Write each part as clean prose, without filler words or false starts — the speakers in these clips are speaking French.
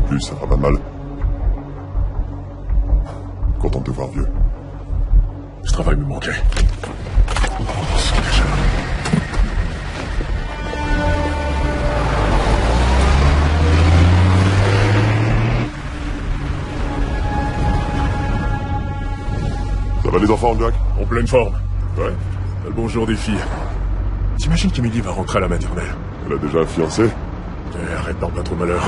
plus, ça fera pas mal. Content de te voir, vieux. Ce travail me manquait. Ça va les enfants, Jack? En pleine forme. Ouais. Le bonjour des filles. T'imagines qu'Emily va rentrer à la maternelle? Elle a déjà un fiancé? Arrête, non, pas trop malheur.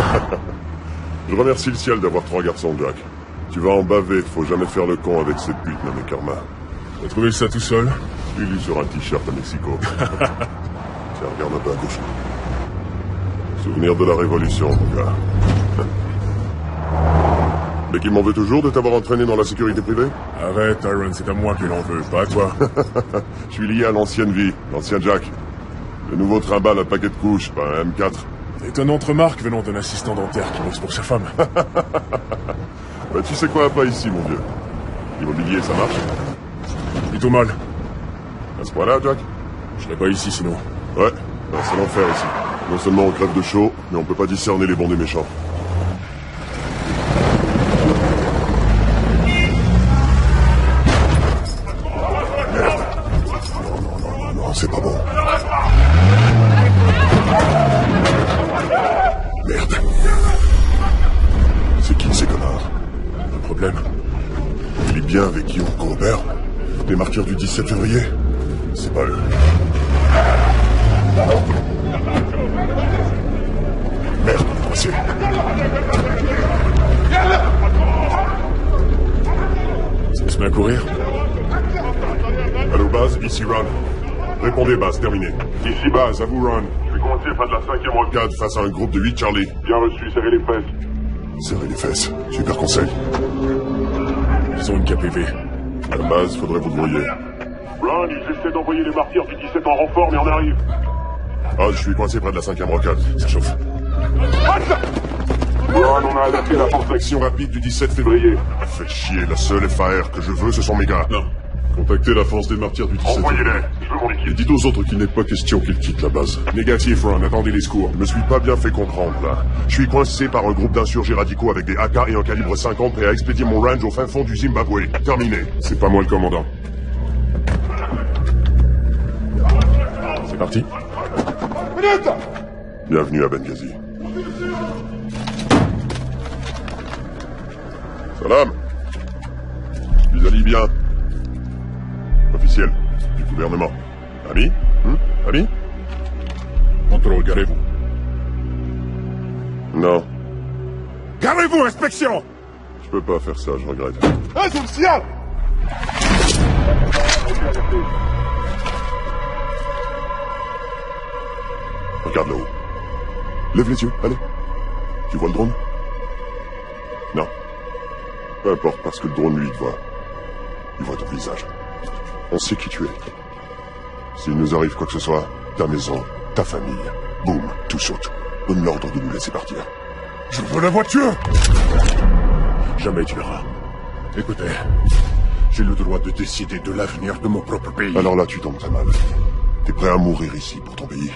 Je remercie le ciel d'avoir 3 garçons, Jack. Tu vas en baver, faut jamais faire le con avec cette pute nommée Karma. T'as trouvé ça tout seul? Il lit sur un t-shirt à Mexico. Tiens, regarde un peu à gauche. Souvenir de la Révolution, mon gars. Mais qui m'en veut toujours de t'avoir entraîné dans la sécurité privée? Arrête, Tyrone, c'est à moi qu'il en veut, pas à toi. Je suis lié à l'ancienne vie, l'ancien Jack. Le nouveau trimballe un paquet de couches, pas un M4. Étonnante remarque venant d'un assistant dentaire qui bosse pour sa femme. Bah, tu sais quoi, pas ici, mon vieux. L'immobilier, ça marche? Plutôt mal. À ce point-là, Jack? Je serais pas ici sinon. Ouais, bah, c'est l'enfer ici. Non seulement on crève de chaud, mais on peut pas discerner les bons des méchants. Merde. Non, c'est pas bon. Merde. C'est qui ces connards? Pas de problème. Il est bien avec Guillaume Colbert. Les marqueurs du 17 février. C'est pas eux. Merde, on est coincé. Ça se met à courir? Allô, base, ici Ron. Répondez, base, terminé. Ici base, à vous Ron. Je vais commencer fin de la 5e rocade. Cad face à un groupe de 8 Charlie. Bien reçu, serrez les fesses. Serrez les fesses. Super conseil. Ils ont une KPV. À la base, faudrait vous brouiller. Ron, ils essaient d'envoyer les martyrs du 17 en renfort, mais on arrive. Ah, je suis coincé près de la 5e rocade. Ça chauffe. Ron, on a adapté la force d'action Rapide du 17 février. février. Faites chier, la seule FAR que je veux, ce sont mes gars. Non. Contactez la force des martyrs du 17 février. Envoyez-les, je veux mon Et équipe. dites aux autres qu'il n'est pas question qu'ils quittent la base. Négatif, Ron. Attendez les secours. Je me suis pas bien fait comprendre, là. Je suis coincé par un groupe d'insurgés radicaux avec des AK et un calibre 50 prêts à expédier mon range au fin fond du Zimbabwe. Terminé. C'est pas moi le commandant. C'est parti. Bienvenue à Benghazi. Salam. Visa libyen. Officiel. Du gouvernement. Ami? Ami? Contrôle, garez-vous. Non. Garez-vous, inspection! Je peux pas faire ça, je regrette. Regarde là-haut. Lève les yeux, allez. Tu vois le drone? Non. Peu importe, parce que le drone, lui, il te voit. Il voit ton visage. On sait qui tu es. S'il nous arrive quoi que ce soit, ta maison, ta famille, boum, tout saute. Donne l'ordre de nous laisser partir. Je veux la voiture! Jamais tu l'auras. Écoutez, j'ai le droit de décider de l'avenir de mon propre pays. Alors là, tu tombes très mal. T'es prêt à mourir ici pour ton pays.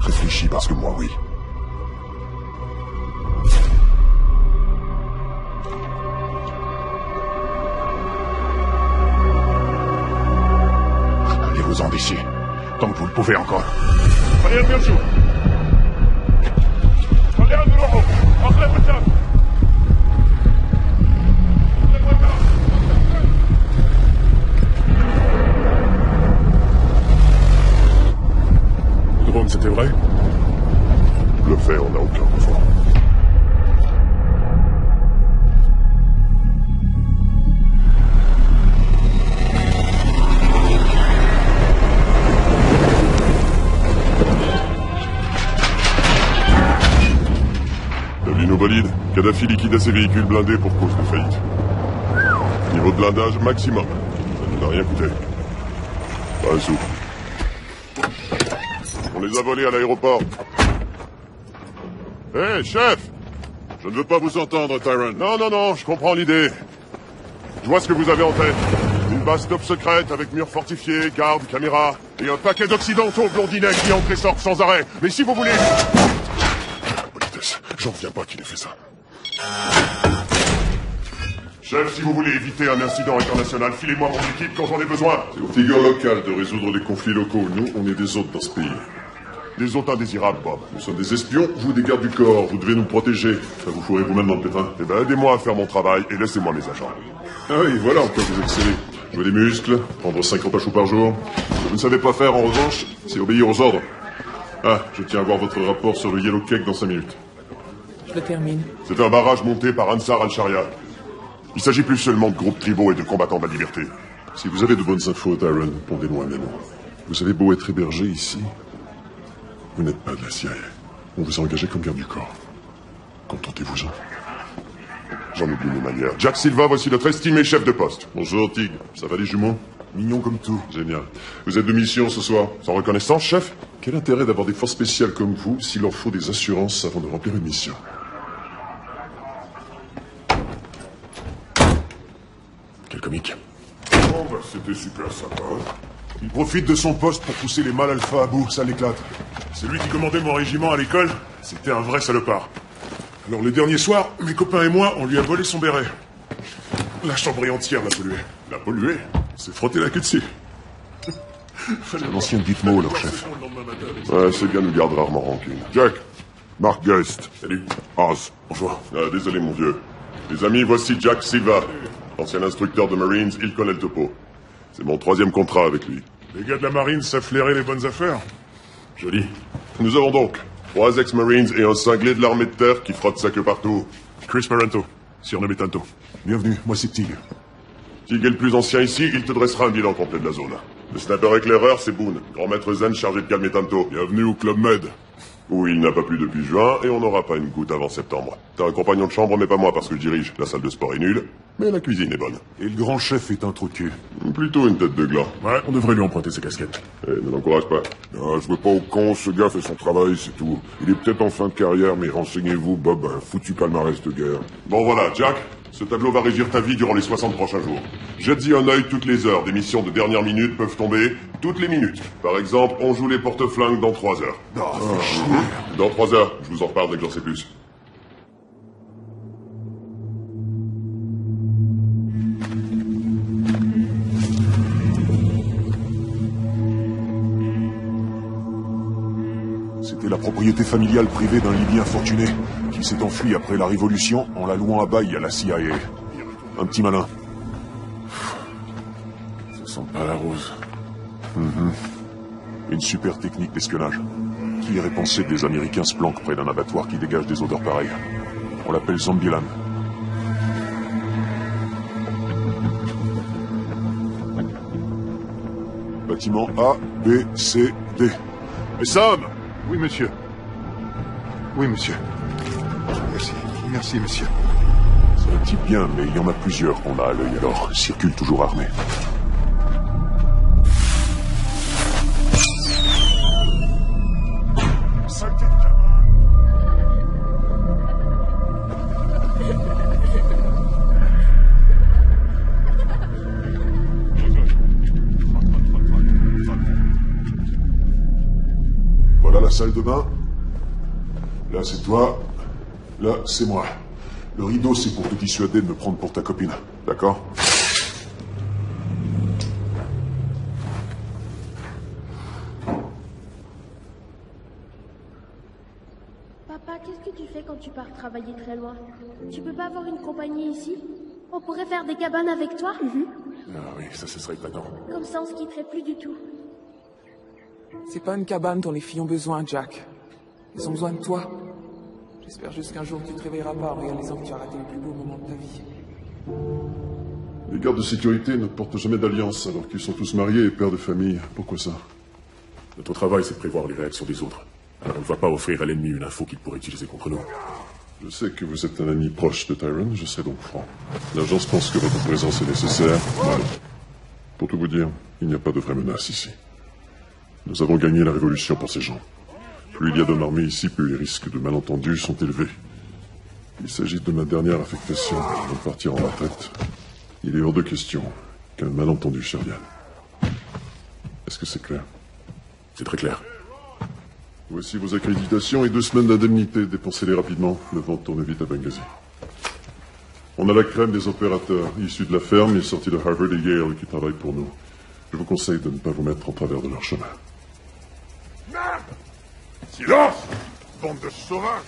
Réfléchis parce que moi, oui. Allez-vous-en d'ici, tant que vous le pouvez encore. Allez, bien sûr. Allez, نروحوا. أخلف الشام. Le drone, c'était vrai? Le fait, on n'a aucun confort. Nos valides, Kadhafi liquida ses véhicules blindés pour cause de faillite. Niveau de blindage maximum. Ça nous a rien coûté. Pas un sou. On les a volés à l'aéroport. Hé, chef! Je ne veux pas vous entendre, Tyrone. Non, je comprends l'idée. Je vois ce que vous avez en tête. Une base top secrète avec murs fortifiés, gardes, caméras, et un paquet d'occidentaux blondinets qui entrent et sortent sans arrêt. Mais si vous voulez... J'en reviens pas qu'il ait fait ça. Chef, si vous voulez éviter un incident international, filez-moi mon équipe quand j'en ai besoin. C'est aux figures locales de résoudre les conflits locaux. Nous, on est des hôtes dans ce pays. Des hôtes indésirables, Bob. Nous sommes des espions, vous des gardes du corps. Vous devez nous protéger. Ça vous fourrez vous-même dans le pétrin. Eh ben, aidez-moi à faire mon travail et laissez-moi mes agents. Ah oui, voilà en quoi vous excellez. Jouer des muscles, prendre 5 repas chauds par jour. Ce que vous ne savez pas faire, en revanche, c'est obéir aux ordres. Ah, je tiens à voir votre rapport sur le Yellow Cake dans 5 minutes. Je le termine. C'est un barrage monté par Ansar al-Sharia. Il s'agit plus seulement de groupes tribaux et de combattants de la liberté. Si vous avez de bonnes infos, Tyron, pondez-nous un mémo. Vous avez beau être hébergé ici, vous n'êtes pas de la CIA. On vous a engagé comme garde du corps. Contentez-vous-en. J'en oublie mes manières. Jack Silva, voici notre estimé chef de poste. Bonjour, Tig. Ça va les jumeaux? Mignon comme tout. Génial. Vous êtes de mission ce soir? Sans reconnaissance, chef? Quel intérêt d'avoir des forces spéciales comme vous s'il leur faut des assurances avant de remplir une mission? Quel comique. Oh, bah, c'était super sympa. Il profite de son poste pour pousser les mâles alpha à bout, ça l'éclate. C'est lui qui commandait mon régiment à l'école. C'était un vrai salopard. Alors, le dernier soir, mes copains et moi, on lui a volé son béret. La chambre entière l'a pollué. La pollué? On s'est frotté la queue dessus. C'est un ancien Gitmo, leur chef. Ouais, ces gars nous gardent rarement rancune. Jack, Mark Geist. Salut. Oz. Bonjour. Désolé, mon vieux. Les amis, voici Jack Silva, ancien instructeur de Marines, il connaît le topo. C'est mon 3e contrat avec lui. Les gars de la marine savent flairer les bonnes affaires. Joli. Nous avons donc 3 ex-Marines et un cinglé de l'armée de terre qui frotte sa queue partout. Chris Parento, surnommé Tanto. Bienvenue, moi c'est Tig. Tig est le plus ancien ici, il te dressera un bilan complet de la zone. Le sniper éclaireur, c'est Boone, grand maître zen chargé de calmer Tanto. Bienvenue au Club Med. Où il n'a pas plu depuis juin, et on n'aura pas une goutte avant septembre. T'as un compagnon de chambre, mais pas moi, parce que je dirige. La salle de sport est nulle, mais la cuisine est bonne. Et le grand chef est un trou de cul. Plutôt une tête de gland. Ouais, on devrait lui emprunter ses casquettes. Ne l'encourage pas. Ah, je veux pas au con, ce gars fait son travail, c'est tout. Il est peut-être en fin de carrière, mais renseignez-vous, Bob, un foutu palmarès de guerre. Bon voilà, Jack, ce tableau va régir ta vie durant les 60 prochains jours. Jette-y un œil toutes les heures. Des missions de dernière minute peuvent tomber toutes les minutes. Par exemple, on joue les porte-flingues dans 3 heures. Dans 3 heures, je vous en reparle dès que j'en sais plus. C'était la propriété familiale privée d'un Libyen fortuné qui s'est enfui après la Révolution en la louant à bail à la CIA. Un petit malin. Ça sent pas la rose. Une super technique d'espionnage. Qui aurait pensé que des Américains se planquent près d'un abattoir qui dégage des odeurs pareilles? On l'appelle Zombieland. Bâtiment A, B, C, D. Et Sam! Oui, monsieur. Oui, monsieur. Merci. Merci, monsieur. C'est un type bien, mais il y en a plusieurs qu'on a à l'œil, alors circule toujours armé. Voilà la salle de bain. Là, c'est toi. Là, c'est moi. Le rideau, c'est pour te dissuader de me prendre pour ta copine. D'accord? Papa, qu'est-ce que tu fais quand tu pars travailler très loin? Tu peux pas avoir une compagnie ici? On pourrait faire des cabanes avec toi? Ah oui, ça ce serait épatant. Comme ça, on se quitterait plus du tout. C'est pas une cabane dont les filles ont besoin, Jack. Ils ont besoin de toi. J'espère juste qu'un jour tu te réveilleras pas en réalisant que tu as raté le plus beau moment de ta vie. Les gardes de sécurité ne portent jamais d'alliance alors qu'ils sont tous mariés et pères de famille. Pourquoi ça? Notre travail, c'est de prévoir les réactions des autres. Alors on ne va pas offrir à l'ennemi une info qu'il pourrait utiliser contre nous. Je sais que vous êtes un ami proche de Tyron, je serai donc franc. L'agence pense que votre présence est nécessaire. Voilà. Pour tout vous dire, il n'y a pas de vraie menace ici. Nous avons gagné la révolution pour ces gens. Plus il y a d'hommes armés ici, plus les risques de malentendus sont élevés. Il s'agit de ma dernière affectation avant de partir en retraite. Il est hors de question qu'un malentendu survienne. Est-ce que c'est clair? C'est très clair. Voici vos accréditations et 2 semaines d'indemnité. Dépensez-les rapidement. Le vent tourne vite à Benghazi. On a la crème des opérateurs, issus de la ferme et sortis de Harvard et Yale qui travaillent pour nous. Je vous conseille de ne pas vous mettre en travers de leur chemin. Merde! Silence! Bande de sauvages!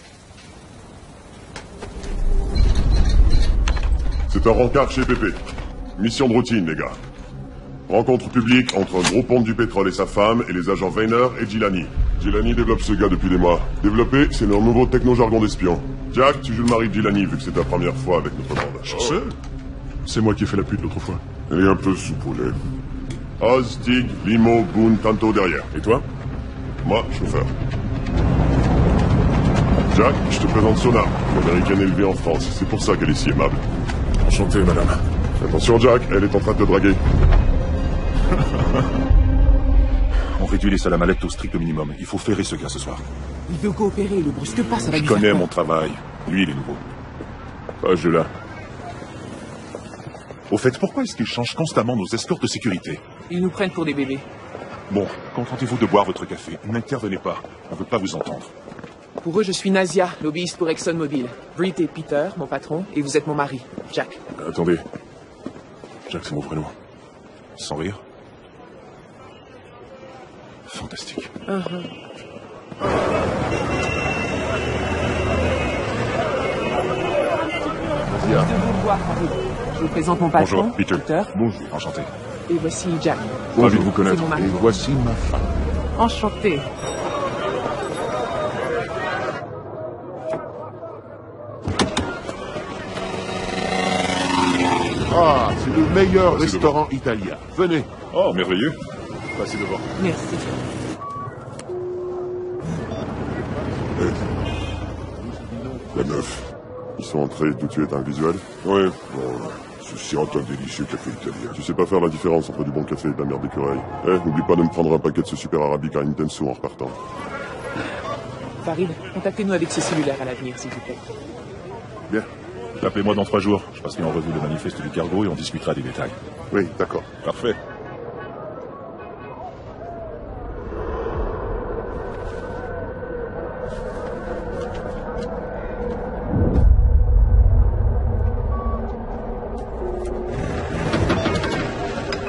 C'est un rencard chez Pépé. Mission de routine, les gars. Rencontre publique entre un gros pompe du pétrole et sa femme et les agents Weiner et Gilani. Gilani développe ce gars depuis des mois. Développer, c'est leur nouveau techno-jargon d'espion. Jack, tu joues le mari de Gilani vu que c'est ta première fois avec notre bande. Chanceux? C'est moi qui ai fait la pute l'autre fois. Et un peu soupolé. Oz, Tig, Limo, Boone, Tanto derrière. Et toi? Moi, chauffeur. Jack, je te présente Sona, une américaine élevée en France. C'est pour ça qu'elle est si aimable. Enchanté, madame. Attention, Jack, elle est en train de te draguer. On réduit les salamallettes au strict minimum. Il faut ferrer ce gars ce soir. Il veut coopérer, le brusque pas, ça va Je lui faire connais peur. mon travail. Lui, il est nouveau. Pas je là. Au fait, pourquoi est-ce qu'ils changent constamment nos escortes de sécurité? Ils nous prennent pour des bébés. Bon, contentez-vous de boire votre café. N'intervenez pas. On ne veut pas vous entendre. Pour eux, je suis Nazia, lobbyiste pour ExxonMobil. Britt et Peter, mon patron, et vous êtes mon mari, Jack. Attendez. Jack, c'est mon prénom. Sans rire. Fantastique. De vous voir, Harry. Je vous présente mon patron, Bonjour, Peter. Bonjour. Enchanté. Et voici Jack. Ravi de vous connaître. C'est mon mari. Et voici ma femme. Enchanté. Ah, c'est le meilleur restaurant italien. Venez. Oh, merveilleux. Passez devant. Merci. La meuf. Ils sont entrés d'où tu es un visuel? Ouais, bon, ceci est un délicieux café italien. Tu sais pas faire la différence entre du bon café et de la merde d'écureuil. N'oublie pas de me prendre un paquet de ce super arabica intenso en repartant. Farid, contactez-nous avec ce cellulaire à l'avenir, s'il vous plaît. Bien. Appelez-moi dans 3 jours. Je passerai en revue le manifeste du cargo et on discutera des détails. Oui, d'accord. Parfait.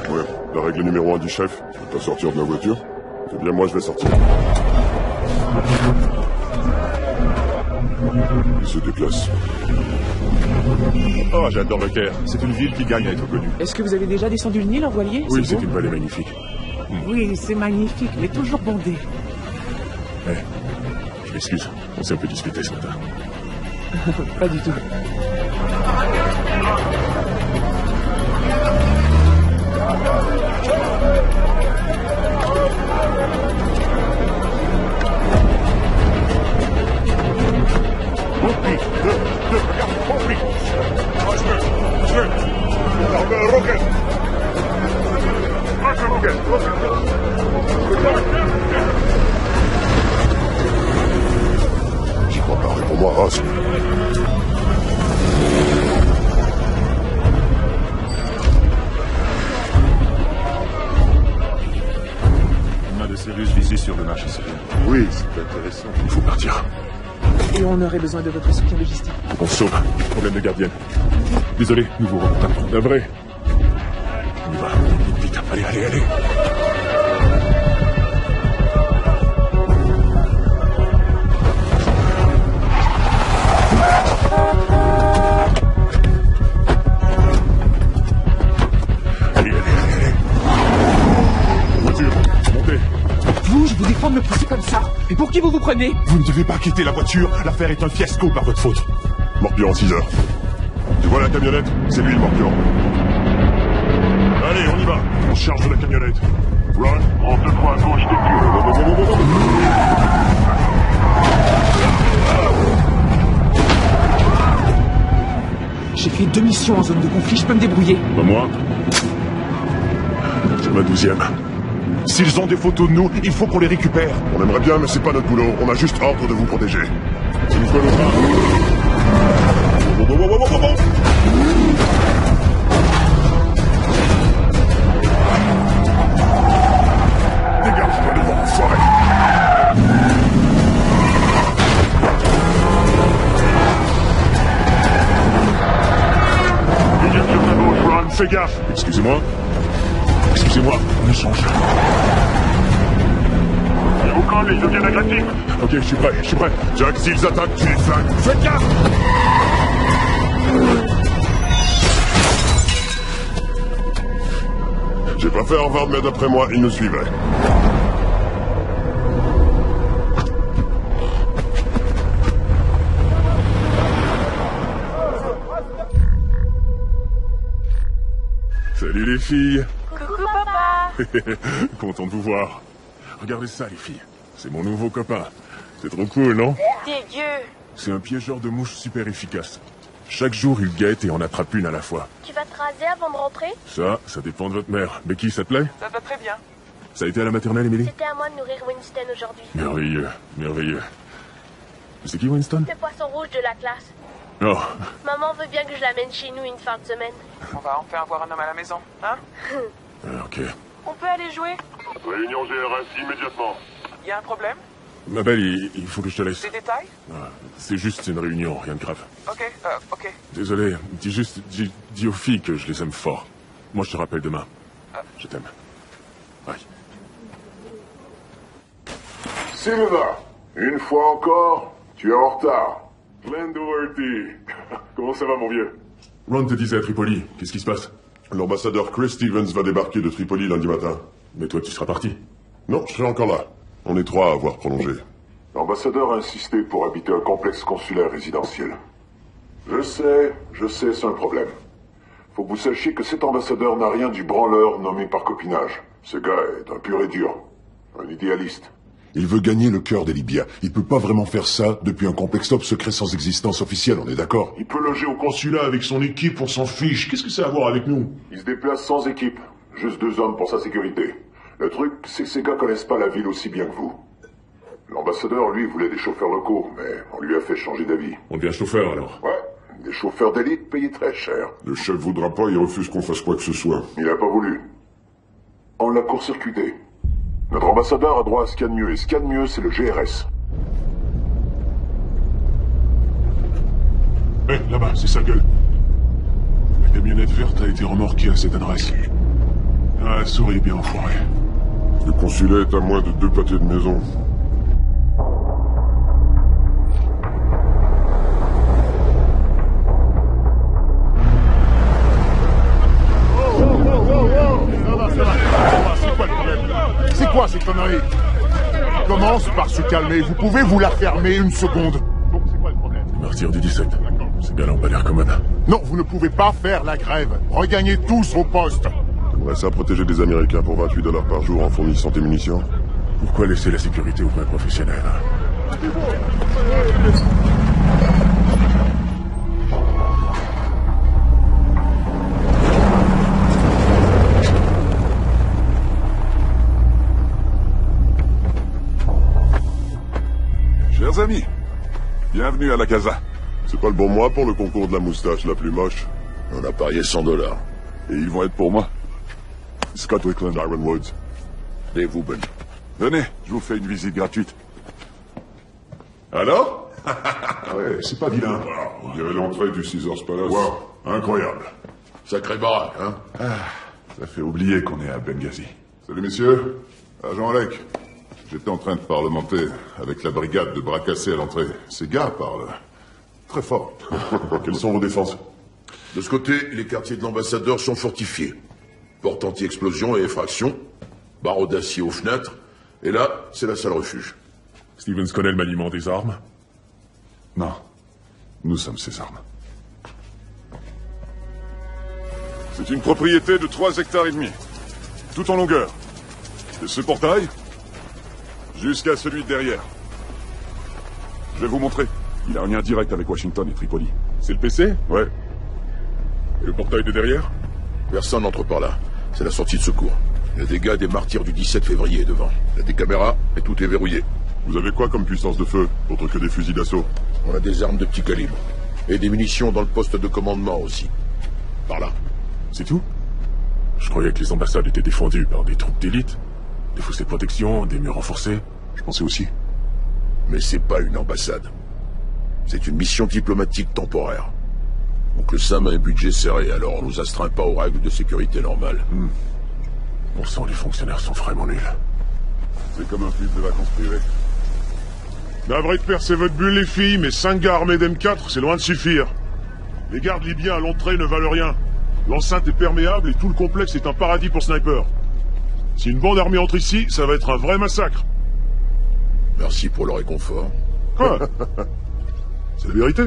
Ouais, la règle numéro 1 du chef. Tu vas sortir de la voiture? Eh bien, moi, je vais sortir. Il se déplace. Oh, j'adore le Caire. C'est une ville qui gagne à être connue. Est-ce que vous avez déjà descendu le Nil en voilier? Oui, c'est beau? une vallée magnifique. Oui, c'est magnifique, mais toujours bondé. Je m'excuse. On s'est un peu disputé ce matin. Pas du tout. J'y crois pas, réponds-moi, Ross. On a de sérieuses visées sur le marché syrien. Oui, c'est intéressant. Il faut partir. Et on aurait besoin de votre soutien logistique. On sauve. Problème de gardienne. Désolé, nous vous remontons. La vraie. On y va. Vite, allez, allez, allez. Allez, allez, allez, allez. Voiture, montez. Vous, je vous défends de me pousser comme ça. Et pour qui vous vous prenez? Vous ne devez pas quitter la voiture. L'affaire est un fiasco par votre faute. Morpion en 6 heures. Tu vois la camionnette? C'est lui le Morpion. Allez, on y va. On charge de la camionnette. Run. En 2-3 à gauche, J'ai fait 2 missions en zone de conflit, je peux me débrouiller. Pas moi. C'est ma 12e. S'ils ont des photos de nous, il faut qu'on les récupère. On aimerait bien, mais c'est pas notre boulot. On a juste ordre de vous protéger. C'est une fois le train. Dégage-toi devant, enfoiré. fais gaffe. Excusez-moi. Excusez-moi, on échange. Et au camp, les Yogan agressifs. Ok, je suis prêt. Jack, s'ils attaquent, tu les flingues. Faites gaffe. J'ai pas fait Harvard, mais d'après moi, ils nous suivaient. Salut les filles. Coucou, papa. Content de vous voir. Regardez ça, les filles. C'est mon nouveau copain. C'est trop cool, non? Dégueu. C'est un piégeur de mouches super efficace. Chaque jour, il guette et en attrape une à la fois. Tu vas te raser avant de rentrer? Ça dépend de votre mère. Becky, ça te plaît? Ça va très bien. Ça a été à la maternelle, Emily? C'était à moi de nourrir Winston aujourd'hui. Merveilleux. C'est qui, Winston? Le poisson rouge de la classe. Oh, Maman veut bien que je l'amène chez nous une fin de semaine. On va enfin avoir un homme à la maison, hein? ok. On peut aller jouer? Réunion GRS immédiatement. Y a un problème? Ma belle, il faut que je te laisse. Des détails? C'est juste une réunion, rien de grave. Ok. Désolé, dis aux filles que je les aime fort. Moi, je te rappelle demain. Je t'aime. Bye. Silva, une fois encore, tu es en retard. Glenn Doherty. Comment ça va, mon vieux? Ron te disait à Tripoli. Qu'est-ce qui se passe? L'ambassadeur Chris Stevens va débarquer de Tripoli lundi matin. Mais toi, tu seras parti. Non, je serai encore là. On est 3 à avoir prolongé. L'ambassadeur a insisté pour habiter un complexe consulaire résidentiel. Je sais, c'est un problème. Faut que vous sachiez que cet ambassadeur n'a rien du branleur nommé par copinage. Ce gars est un pur et dur. Un idéaliste. Il veut gagner le cœur des Libyens. Il peut pas vraiment faire ça depuis un complexe top secret sans existence officielle, on est d'accord? Il peut loger au consulat avec son équipe, on s'en fiche. Qu'est-ce que ça a à voir avec nous? Il se déplace sans équipe. Juste 2 hommes pour sa sécurité. Le truc, c'est que ces gars connaissent pas la ville aussi bien que vous. L'ambassadeur, lui, voulait des chauffeurs locaux, mais on lui a fait changer d'avis. On devient chauffeur, alors? Ouais, des chauffeurs d'élite payés très cher. Le chef voudra pas, il refuse qu'on fasse quoi que ce soit. Il a pas voulu. On l'a court-circuité. Notre ambassadeur a droit à ce qu'il y a de mieux, et ce qu'il y a de mieux, c'est le GRS. Là-bas, c'est sa gueule. La camionnette verte a été remorquée à cette adresse. Ah, souris bien enfoiré. Le consulat est à moins de 2 pâtés de maison. C'est quoi ces conneries? Commence par se calmer. Vous pouvez vous la fermer une seconde? Bon, c'est quoi le problème? Martyr du 17. Ces gars-là ont pas l'air commodes. Non, vous ne pouvez pas faire la grève. Regagnez tous vos postes. T'aimerais ça protéger des Américains pour 28 $ par jour en fournissant tes munitions? Pourquoi laisser la sécurité aux vrais professionnels? Chers amis, bienvenue à la Casa. C'est pas le bon mois pour le concours de la moustache la plus moche. On a parié $100. Et ils vont être pour moi. Scott Wickland, Iron Woods. Dave Wooben. Venez, je vous fais une visite gratuite. Alors? Ouais, c'est pas vilain. On dirait l'entrée du Caesars Palace. Wow, incroyable. Sacré baraque, hein? Ça fait oublier qu'on est à Benghazi. Salut messieurs, agent Alec. J'étais en train de parlementer avec la brigade de bras cassés à l'entrée. Ces gars parlent très fort. Quelles sont vos défenses? De ce côté, les quartiers de l'ambassadeur sont fortifiés. Porte anti-explosion et effraction, barreaux d'acier aux fenêtres, et là, c'est la salle refuge. Stevens connaît le maniement des armes? Non, nous sommes ses armes. C'est une propriété de 3,5 hectares, tout en longueur. De ce portail jusqu'à celui de derrière. Je vais vous montrer. Il a un lien direct avec Washington et Tripoli. C'est le PC? Ouais. Et le portail de derrière? Personne n'entre par là. C'est la sortie de secours. Il y a des gars des martyrs du 17 février devant. Il y a des caméras et tout est verrouillé. Vous avez quoi comme puissance de feu, autre que des fusils d'assaut? On a des armes de petit calibre. Et des munitions dans le poste de commandement aussi. Par là. C'est tout? Je croyais que les ambassades étaient défendues par des troupes d'élite. Des fossés de protection, des murs renforcés. Je pensais aussi. Mais c'est pas une ambassade. C'est une mission diplomatique temporaire. Donc le SAM a un budget serré, alors on nous astreint pas aux règles de sécurité normales. On sent les fonctionnaires sont vraiment nuls. C'est comme un film de vacances privées. Navré de percer votre bulle, les filles, mais 5 gars armés d'M4, c'est loin de suffire. Les gardes libyens à l'entrée ne valent rien. L'enceinte est perméable et tout le complexe est un paradis pour sniper. Si une bande armée entre ici, ça va être un vrai massacre. Merci pour le réconfort. Quoi? C'est la vérité.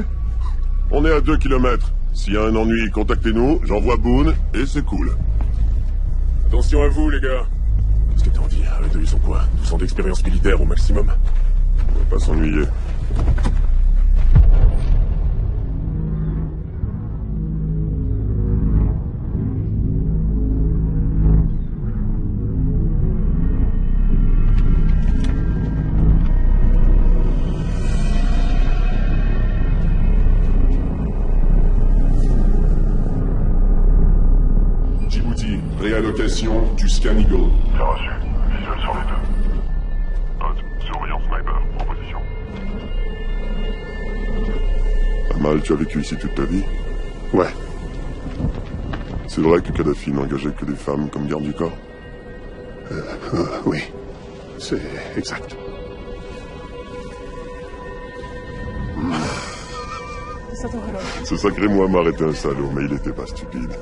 On est à 2 kilomètres. S'il y a un ennui, contactez-nous, j'envoie Boone, et c'est cool. Attention à vous, les gars. Qu'est-ce que t'en dis? Eux deux, ils ont quoi? 12 ans d'expérience militaire au maximum. On va pas s'ennuyer. Réallocation du Scan Eagle. C'est reçu. Visuel sur les deux. Note, surveillant sniper, en position. Amal, tu as vécu ici toute ta vie? Ouais. C'est vrai que Kadhafi n'engageait que des femmes comme garde du corps? Oui. C'est exact. Ce sacré Muammar était un salaud, mais il était pas stupide.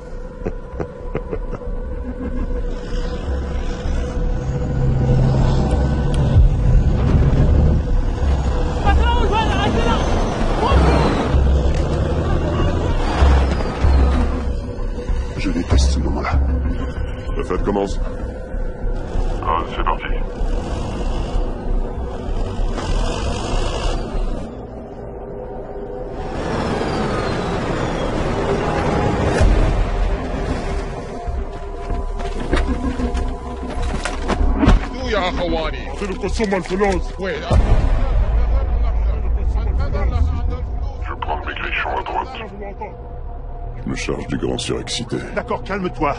Je déteste ce moment-là. La fête commence. C'est parti. Je prends mes grichons à droite. Je me charge du grand surexcité. D'accord, calme-toi.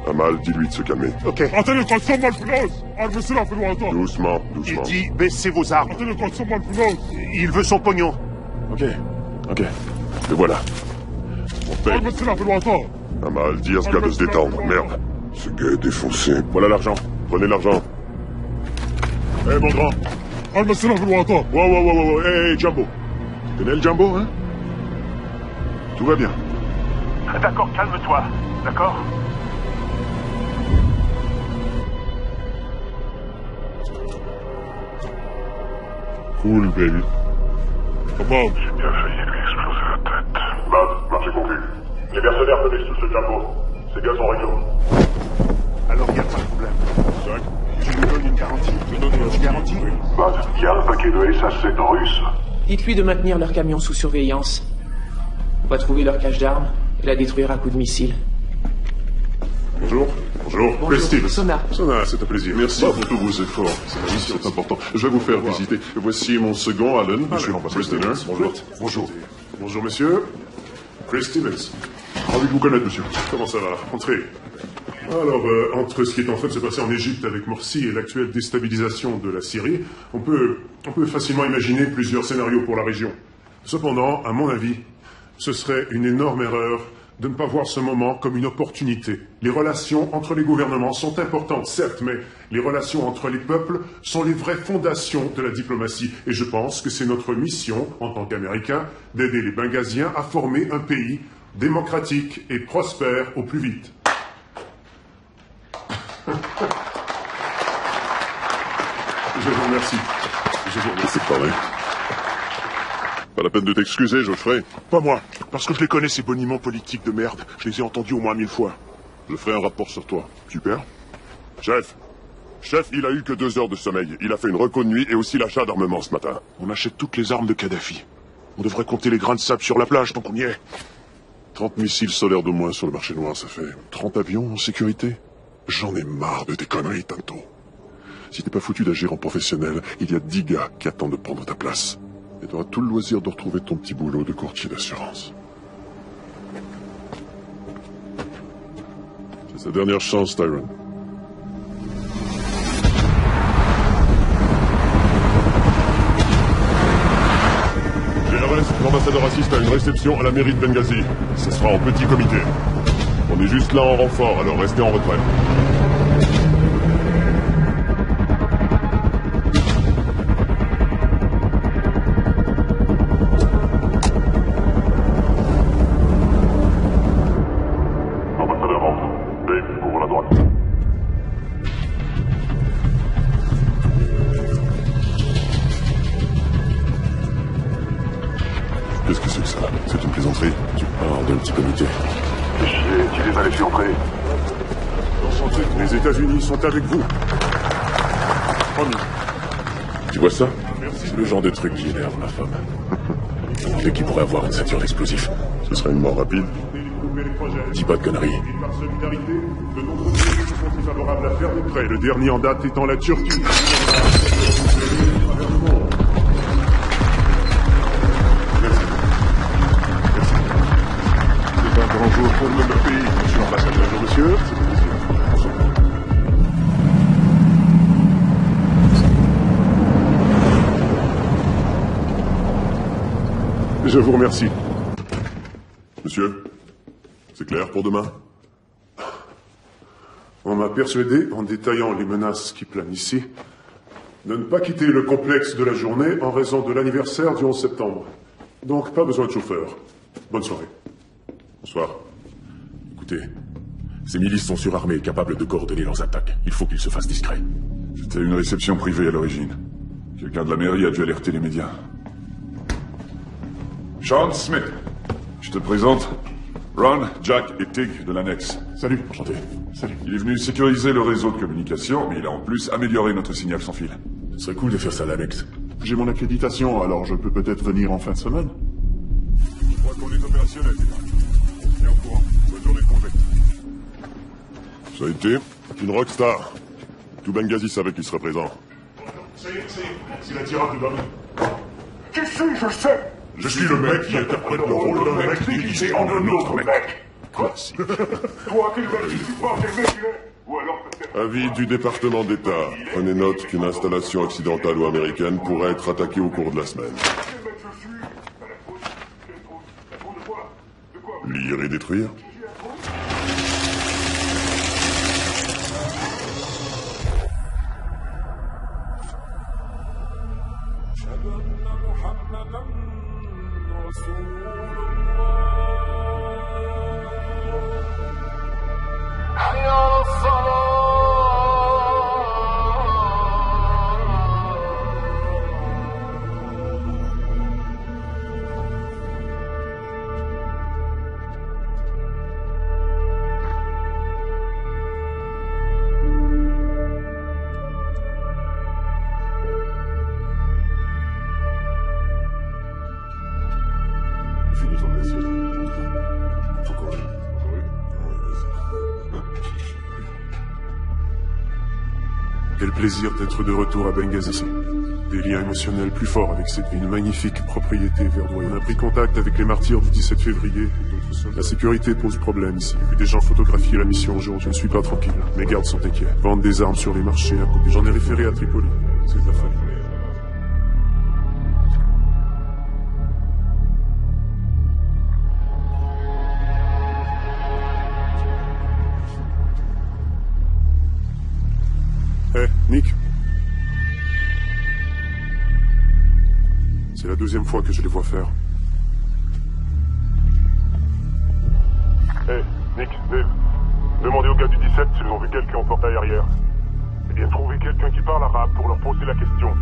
Amal, dis-lui de se calmer. Ok. Doucement, Il doucement. dit baissez vos armes. Il veut son pognon. Ok. Et voilà. On paye. Amal, dis à ce gars de se détendre. Merde. Ce gars est défoncé. Voilà l'argent. Prenez l'argent. Eh, mon grand. Wow. Hey, Jumbo. Tu connais le Jumbo, hein? Tout va bien. D'accord, calme-toi. D'accord? Cool, baby. J'ai bien failli lui exploser la tête. Bad, marché conclu. Les mercenaires connaissent tous ce Jumbo. Ces gars sont réglo. Alors, il n'y a pas de problème. Tu lui donnes une garantie. Tu garantis? Bad, il y a un paquet de SA-7 russes. Dites-lui de maintenir leur camion sous surveillance. On va trouver leur cache d'armes et la détruire à coups de missile. Bonjour. Prestige. Sona, c'est un plaisir. Merci pour tous vos efforts. C'est la mission, c'est important. Je vais vous faire visiter. Voici mon second, Alan, monsieur Prestige. Bonjour. Bonjour, monsieur. Prestige. Ravi de vous connaître, monsieur. Comment ça va? Entrez. Alors, entre ce qui est en train de se passer en Égypte avec Morsi et l'actuelle déstabilisation de la Syrie, on peut facilement imaginer plusieurs scénarios pour la région. Cependant, à mon avis, ce serait une énorme erreur de ne pas voir ce moment comme une opportunité. Les relations entre les gouvernements sont importantes, certes, mais les relations entre les peuples sont les vraies fondations de la diplomatie. Et je pense que c'est notre mission, en tant qu'Américains, d'aider les Bengaziens à former un pays démocratique et prospère au plus vite. Je vous remercie. C'est pareil. Pas la peine de t'excuser, Geoffrey. Pas moi, parce que je les connais, ces boniments politiques de merde. Je les ai entendus au moins 1000 fois. Je ferai un rapport sur toi. Super. Chef, il a eu que 2 heures de sommeil. Il a fait une reco de nuit et aussi l'achat d'armement ce matin. On achète toutes les armes de Kadhafi. On devrait compter les grains de sable sur la plage tant qu'on y est. 30 missiles solaires de moins sur le marché noir, ça fait 30 avions en sécurité. J'en ai marre de tes conneries, Tanto. Si t'es pas foutu d'agir en professionnel, il y a 10 gars qui attendent de prendre ta place. Et t'auras tout le loisir de retrouver ton petit boulot de courtier d'assurance. C'est sa dernière chance, Tyrone. l'ambassadeur assiste à une réception à la mairie de Benghazi. Ce sera en petit comité. On est juste là en renfort, alors restez en retrait. Ambassadeur rentre. Dave, couvre la droite. Qu'est-ce que c'est que ça? C'est une plaisanterie? Tu parles d'un petit comité. J'ai tiré à laisser entrer. Enchanté, les États-Unis sont avec vous. Promis. Tu vois ça? C'est le genre de truc qui énerve ma femme. Dès qu'il pourrait avoir une ceinture d'explosifs. Ce serait une mort rapide. Dis pas de conneries. Par solidarité, de nombreux pays sont favorables à faire des prêts. Le dernier en date étant la Turquie. C'est un grand jour pour le pays, monsieur l'ambassadeur. Bonjour, monsieur. Je vous remercie. Monsieur, c'est clair pour demain? On m'a persuadé, en détaillant les menaces qui planent ici, de ne pas quitter le complexe de la journée en raison de l'anniversaire du 11 septembre. Donc, pas besoin de chauffeur. Bonne soirée. Bonsoir. Écoutez, ces milices sont surarmées et capables de coordonner leurs attaques. Il faut qu'ils se fassent discrets. C'était une réception privée à l'origine. Quelqu'un de la mairie a dû alerter les médias. Sean Smith, je te présente Ron, Jack et Tig de l'annexe. Salut. Enchanté. Salut. Il est venu sécuriser le réseau de communication, mais il a en plus amélioré notre signal sans fil. Ce serait cool de faire ça à l'annexe. J'ai mon accréditation, alors je peux peut-être venir en fin de semaine. Je crois qu'on est opérationnel. On est au courant. Bonne journée de congé. Ça a été une rockstar. Tout Benghazi savait qu'il serait présent. Ça y est, c'est la tirade de Barry. Tu sais, je sais. Je suis le mec qui interprète le rôle d'un mec déguisé en un autre mec. Classique. Toi, quel mec, tu sais pas quel mec tu es. Ou alors peut-être... Avis du département d'État. Prenez note qu'une installation occidentale ou américaine pourrait être attaquée au cours de la semaine. Quel mec je suis? La faute. Quelle faute? La faute de quoi? De quoi? Lire et détruire. J'ai un faute? Quel plaisir d'être de retour à Benghazi. Des liens émotionnels plus forts avec cette ville, une magnifique propriété verdoyante. On a pris contact avec les martyrs du 17 février et d'autres soldats. La sécurité pose problème ici. J'ai vu des gens photographier la mission aujourd'hui. Je ne suis pas tranquille. Mes gardes sont inquiets. Vendent des armes sur les marchés à côté. J'en ai référé à Tripoli. C'est de la folie. Hé, Nick. C'est la deuxième fois que je les vois faire. Hé, Nick, Dave. Demandez aux gars du 17 s'ils ont vu quelqu'un en portail arrière. Eh bien, trouvez quelqu'un qui parle arabe pour leur poser la question.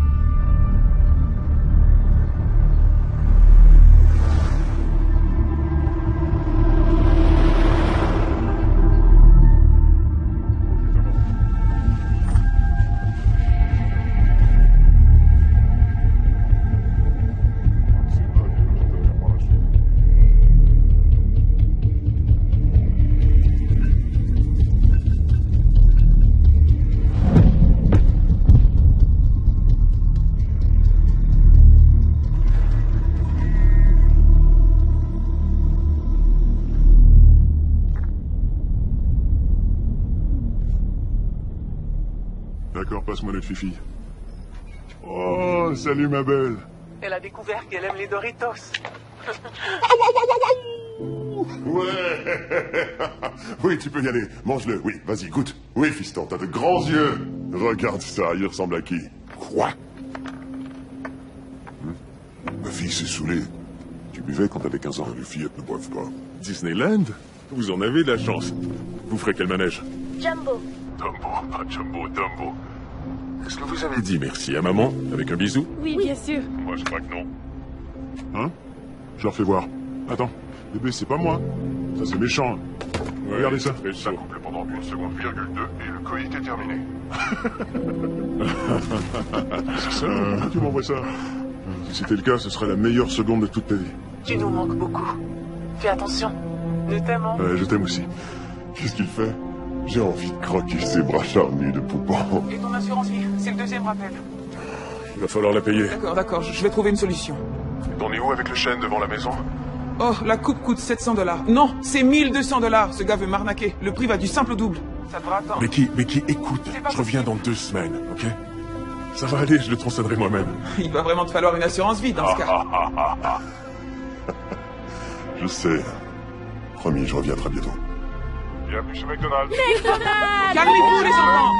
D'accord, passe-moi le fifi. Oh, salut ma belle. Elle a découvert qu'elle aime les Doritos. Ouais. Oui, tu peux y aller. Mange-le, oui. Vas-y, goûte. Oui, fiston, t'as de grands yeux. Regarde ça, il ressemble à qui? Quoi? Ma fille s'est saoulée. Tu buvais quand t'avais 15 ans. Les fillettes ne boivent pas. Disneyland? Vous en avez de la chance. Vous ferez quel manège? Jumbo. Dumbo, pas Jumbo, Dumbo. Est-ce que vous avez dit merci à maman avec un bisou? Oui, bien sûr. Moi, je crois que non. Hein? Je leur fais voir. Attends, bébé, c'est pas moi. Ça, c'est méchant. Ouais, Regardez ça. Ça couple pendant 1 seconde, virgule 2, et le coït est terminé. C'est ça? Pourquoi tu m'envoies ça? Si c'était le cas, ce serait la meilleure seconde de toute ta vie. Tu nous manques beaucoup. Fais attention. Nous t'aimons. Je t'aime aussi. Qu'est-ce qu'il fait? J'ai envie de croquer ses bras charnus de poupon. Et ton assurance vie, c'est le 2e rappel. Il va falloir la payer. D'accord, je vais trouver une solution. T'en es où avec le chêne devant la maison? Oh, la coupe coûte $700. Non, c'est $1200. Ce gars veut m'arnaquer. Le prix va du simple au double. Ça devra attendre. Becky, écoute. Je reviens dans 2 semaines, ok? Ça va aller, je le tronçonnerai moi-même. Il va vraiment te falloir une assurance vie dans ce cas. Je sais. Promis, je reviens très bientôt. Bienvenue chez McDonald's. Calmez-vous, les enfants.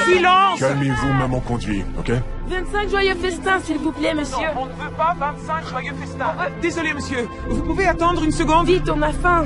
Silence. Calmez-vous, maman conduit, ok? 25 joyeux festins, s'il vous plaît, monsieur. On ne veut pas 25 joyeux festins. Désolé, monsieur. Vous pouvez attendre une seconde? Vite, on a faim.